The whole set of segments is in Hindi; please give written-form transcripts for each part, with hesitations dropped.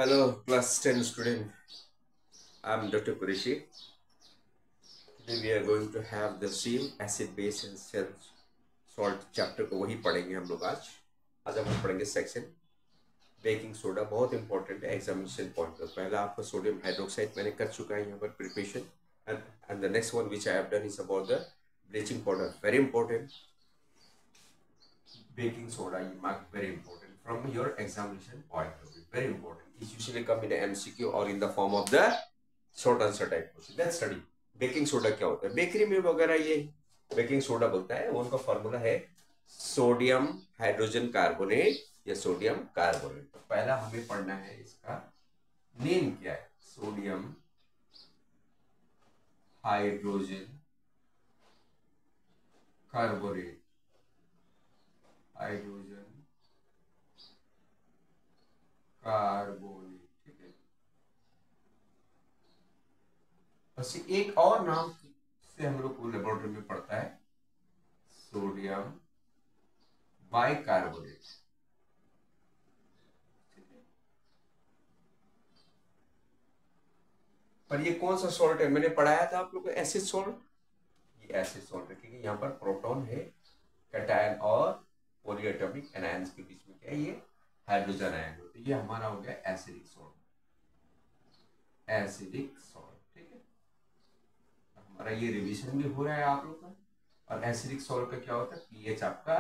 Hello, class 10 student. I'm Dr. Qureshi. Today we are going to have the same acid base and salt chapter को वही पढ़ेंगे हम लोग आज हम पढ़ेंगे सेक्शन बेकिंग सोडा। बहुत इंपॉर्टेंट है एग्जामिनेशन पॉइंट पर। पहला आपका सोडियम हाइड्रोक्साइड मैंने कर चुका है यहाँ पर preparation and the next one which I have done is about the bleaching powder. Very important baking soda you mark very important from your examination point of view. Very important. It usually come in the MCQ or in the form of the short answer type question. Let's study. Baking soda क्या होता है? बेकरी में वगैरह ये बेकिंग सोडा बोलता है। उनका फॉर्मूला है सोडियम हाइड्रोजन कार्बोनेट या सोडियम कार्बोनेट। तो पहला हमें पढ़ना है इसका नेम क्या है। Sodium hydrogen carbonate, hydrogen carbonate, ठीक है। बस एक और नाम से हम लोग को लेबोरेटरी में पढ़ता है सोडियम बाइकार्बोनेट, पर ये कौन सा सॉल्ट है? मैंने पढ़ाया था आप लोग को एसिड सॉल्ट। ये एसिड सॉल्ट है क्योंकि यहाँ पर प्रोटॉन है, कैटायन और पॉलीएटॉमिक एनायंस के बीच में क्या है ये हाइड्रोजन आयन। तो ये हमारा हो गया एसिडिक सॉल्ट, एसिडिक सॉल्ट, ठीक है। हमारा ये रिवीजन भी हो रहा है आप लोग का। और एसिडिक सॉल्ट का क्या होता है? पीएच आपका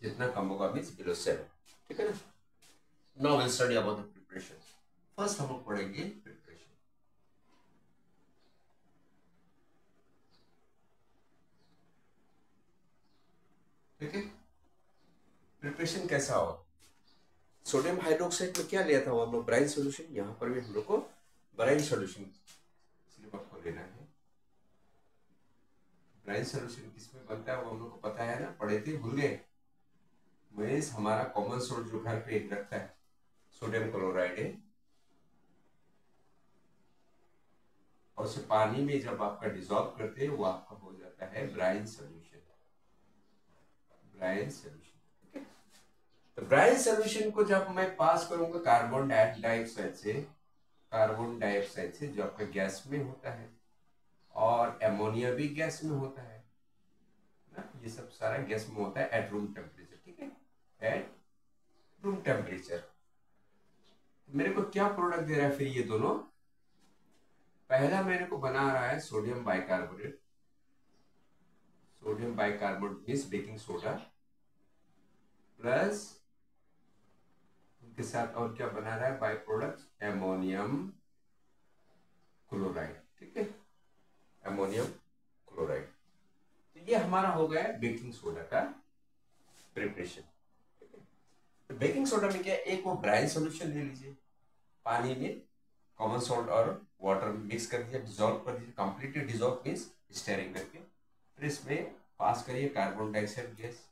जितना कम होगा मींस बिलो 7, ठीक है ना। Now will study about the preparation. First हम लोग पढ़ेंगे प्रिपरेशन, ठीक है। प्रिपरेशन कैसा हो? सोडियम हाइड्रोक्साइड में क्या लिया था हम लोग? Brine solution. यहाँ पर भी हम लोग को ब्राइन सॉल्यूशन सिर्फ आपको लेना है। ब्राइन सॉल्यूशन किसमें बनता है वो हम लोग को पता है ना, पढ़े थे, भूल गए? मीन्स हमारा कॉमन सोर्स जो घर पे एक रखता है सोडियम क्लोराइड है, और उसे पानी में जब आपका डिसॉल्व करते हैं वो आपका हो जाता है ब्राइन सॉल्यूशन, ब्राइन सॉल्यूशन। तो ब्राइन सॉल्यूशन को जब मैं पास करूंगा कार्बन डाइऑक्साइड से, कार्बन डाइऑक्साइड से जो आपका गैस में होता है, और एमोनिया भी गैस में होता है ना, ये सब सारा गैस में होता है एट रूम टेम्परेचर, ठीक है, एट रूम टेम्परेचर। मेरे को क्या प्रोडक्ट दे रहा है फिर ये दोनों? पहला मेरे को बना रहा है sodium bicarbonate, sodium bicarbonate means baking soda, plus उनके साथ और क्या बना रहा है बाय प्रोडक्ट? एमोनियम क्लोराइड, ठीक है, एमोनियम क्लोराइड। तो ये हमारा हो गया बेकिंग सोडा का प्रिपरेशन। तो बेकिंग सोडा में क्या है, एक वो ब्राइन सॉल्यूशन ले लीजिए, पानी में कॉमन सॉल्ट और वाटर मिक्स कर दिया, डिसॉल्व कर दीजिए, कंप्लीटली डिसॉल्व मींस स्टेरिंग करके, फिर इसमें पास करिए carbon dioxide gas,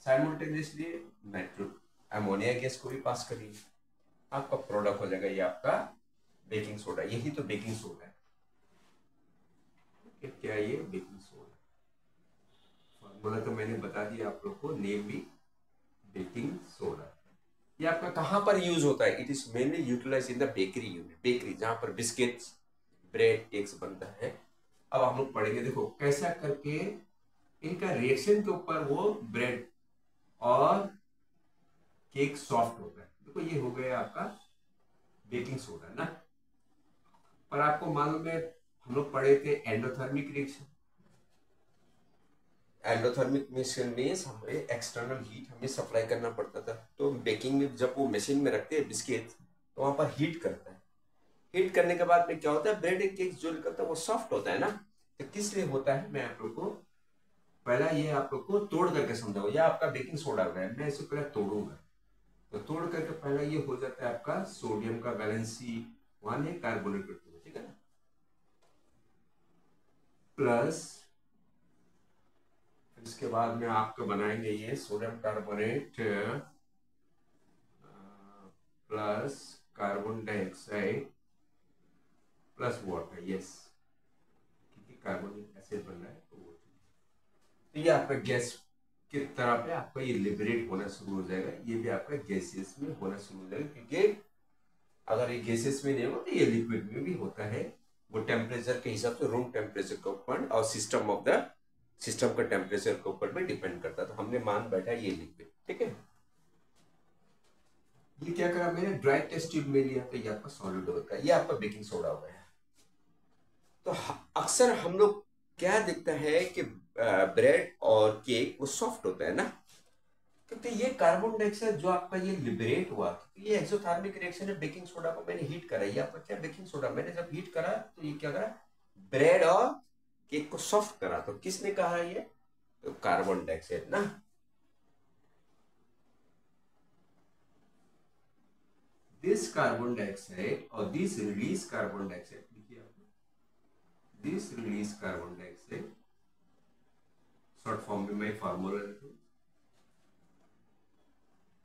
simultaneously nitro ammonia gas को भी पास करिए, आपका प्रोडक्ट हो जाएगा ये आपका बेकिंग सोडा। यही तो बेकिंग सोडा है। क्या है ये? Baking soda. फॉर्मूला तो मैंने बता दिया आप लोग को, नेम भी बेकिंग सोडा। ये आपका कहाँ पर यूज होता है? It is mainly utilise in the bakery unit, bakery जहां पर बिस्किट्स, ब्रेड, केक्स बनता है। अब हम लोग पढ़ेंगे, देखो कैसा करके इनका रिएक्शन के ऊपर वो ब्रेड और केक सॉफ्ट होता है। देखो ये हो गया आपका बेकिंग सोडा ना। पर आपको मालूम है हम लोग पढ़े थे endothermic reaction. Endothermic mission means हमें एक्सटर्नल हीट हमें सप्लाई करना पड़ता था। तो बेकिंग में जब वो मशीन में रखते हैं बिस्किट, तो वहां पर हीट करता है। हीट करने के बाद में क्या होता है? ब्रेड केक जो निकलता है वो सॉफ्ट होता है ना। तो किस लिए होता है मैं आप लोग को पहला ये आप लोग को तोड़ करके समझाऊंगा। यह आपका बेकिंग सोडा है, मैं इसे पहले तोड़ूंगा। तो तोड़ करके पहला ये हो जाता है आपका सोडियम का वैलेंसी 1 है, कार्बोनेट 2, ठीक है ना, प्लस इसके बाद में आपका बनाएंगे ये sodium carbonate plus carbon dioxide plus water, yes, क्योंकि कार्बोनिक एसिड बन रहा है तो ये आपका गैस की तरह पे आपका ये लिबरेट होना शुरू हो जाएगा। ये भी आपका गैसियस में होना शुरू हो जाएगा, क्योंकि अगर ये गैसेस में नहीं हो तो ये लिक्विड में भी होता है। वो टेम्परेचर के हिसाब से, रूम टेम्परेचर के ऊपर और सिस्टम का टेम्परेचर के ऊपर भी डिपेंड करता है। तो हमने मान बैठा ये लिक्विड, ठीक है। ये क्या करा मैंने, ड्राई टेस्ट ट्यूब में लिया तो ये आपका सॉलिड होता है, ये आपका बेकिंग सोडा हो गया। तो अक्सर हम लोग क्या दिखता है कि ब्रेड और केक वो सॉफ्ट होता है ना, क्योंकि ये कार्बन डाइऑक्साइड जो आपका ये लिबरेट हुआ, क्योंकि ये एक्सोथर्मिक रिएक्शन है। बेकिंग सोडा को मैंने हीट करा, ये आपका क्या बेकिंग सोडा मैंने जब हीट करा तो ये क्या करा, ब्रेड और केक को सॉफ्ट करा। तो किसने कहा ये, तो कार्बन डाइऑक्साइड ना। दिस कार्बन डाइऑक्साइड और दिस रिलीज कार्बन डाइऑक्साइड, देखिए आपको this release carbon dioxide, short form में मैं फार्मूला लिखूं,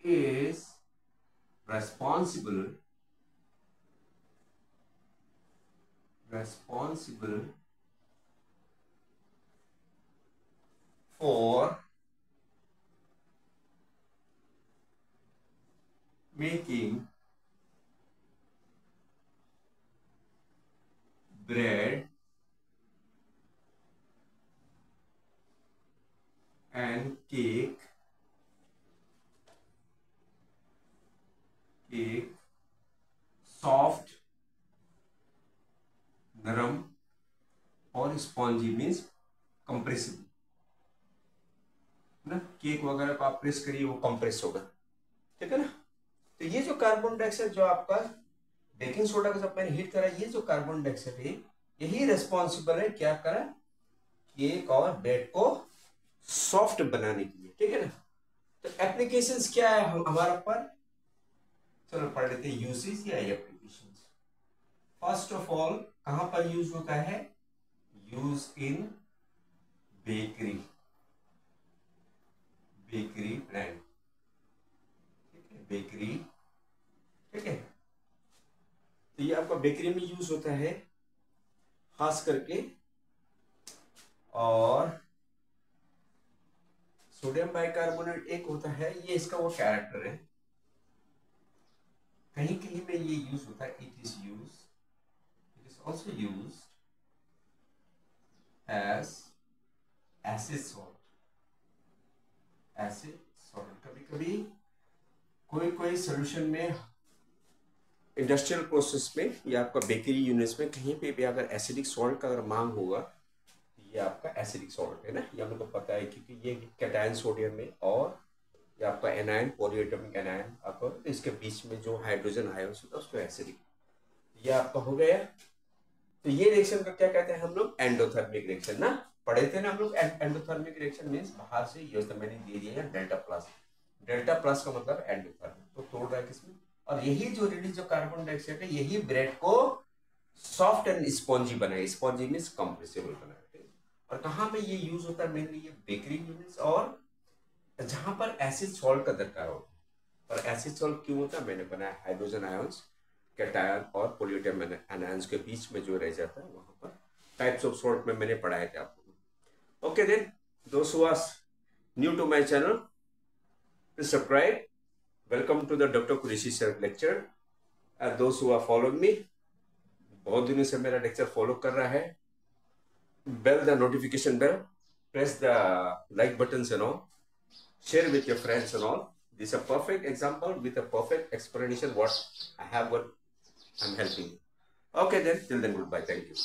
is responsible for making bread and cake soft, नरम और स्पॉन्जी, मीन्स कंप्रेसिबल ना। केक वगैरह को आप प्रेस करिए वो कंप्रेस होगा, ठीक है ना। तो ये जो कार्बन डाइऑक्साइड जो आपका बेकिंग सोडा का जब मैंने हीट करा, ये जो कार्बन डाइऑक्साइड है यही रिस्पॉन्सिबल है क्या करा, केक और ब्रेड को सॉफ्ट बनाने के लिए, ठीक है ना। तो एप्लीकेशंस क्या है हमारा पर, चलो पढ़ लेते हैं यूसेज या एप्लीकेशंस। फर्स्ट ऑफ ऑल कहां पर यूज होता है, यूज इन बेकरी प्लांट, ठीक है, बेकरी, ठीक है। तो ये आपका बेकरी में यूज होता है खास करके। और सोडियम बाइकार्बोनेट एक होता है, ये इसका वो कैरेक्टर है, कहीं कहीं में ये यूज होता है। It is also use as acid salt, कभी कभी कोई सोल्यूशन में, इंडस्ट्रियल प्रोसेस में या आपका बेकरी यूनिट्स में कहीं पे भी अगर एसिडिक सॉल्ट का अगर मांग होगा तो ये आपका एसिडिक सॉल्ट है ना, ये हमको पता है क्योंकि ये कैटायन सोडियम में और ये आपका एनायन, पॉलीएटॉमिक एनायन आपका, तो इसके बीच में जो हाइड्रोजन आयन्स होता है उसको एसिडिक, ये आपका हो गया। तो ये रिएक्शन को क्या कहते हैं हम लोग, एंडोथर्मिक रिएक्शन ना, पढ़े थे ना हम लोग। एंडोथर्मिक रिएक्शन मींस बाहर से, ये तो मैंने दे दिया है डेल्टा प्लस का मतलब एंडोथर्मिक, तो तोड़ रहा है किसमें। और यही जो रिलीज जो कार्बन डाइऑक्साइड है यही ब्रेड को सॉफ्ट एंड स्पॉन्जी बनाए, स्पॉन्जी मींस कंप्रेसिबल बनाए। और कहाँ पे ये यूज होता है, मेनली ये बेकरी यूनिट्स और जहां पर एसिड सॉल्ट का दरकार होता है। और एसिड सॉल्ट क्यों होता है, मैंने बनाया हाइड्रोजन आयंस, कैटायन और पॉलीएटॉमिक आयंस के बीच में जो रह जाता है वहां पर टाइप्स ऑफ सॉल्ट में मैंने पढ़ाए थे आपको। ओके देन, दोस्त who are new to my channel, please subscribe. Welcome to the doctor Qureshi sir lecture. दोस्त हु आर फॉलोइंग मी, बहुत दिनों से मेरा लेक्चर फॉलो कर रहा है, bell the notification bell, press the like buttons and all, share with your friends and all. This is a perfect example with a perfect explanation what I have, what I'm helping you. Okay then, till then, goodbye, thank you.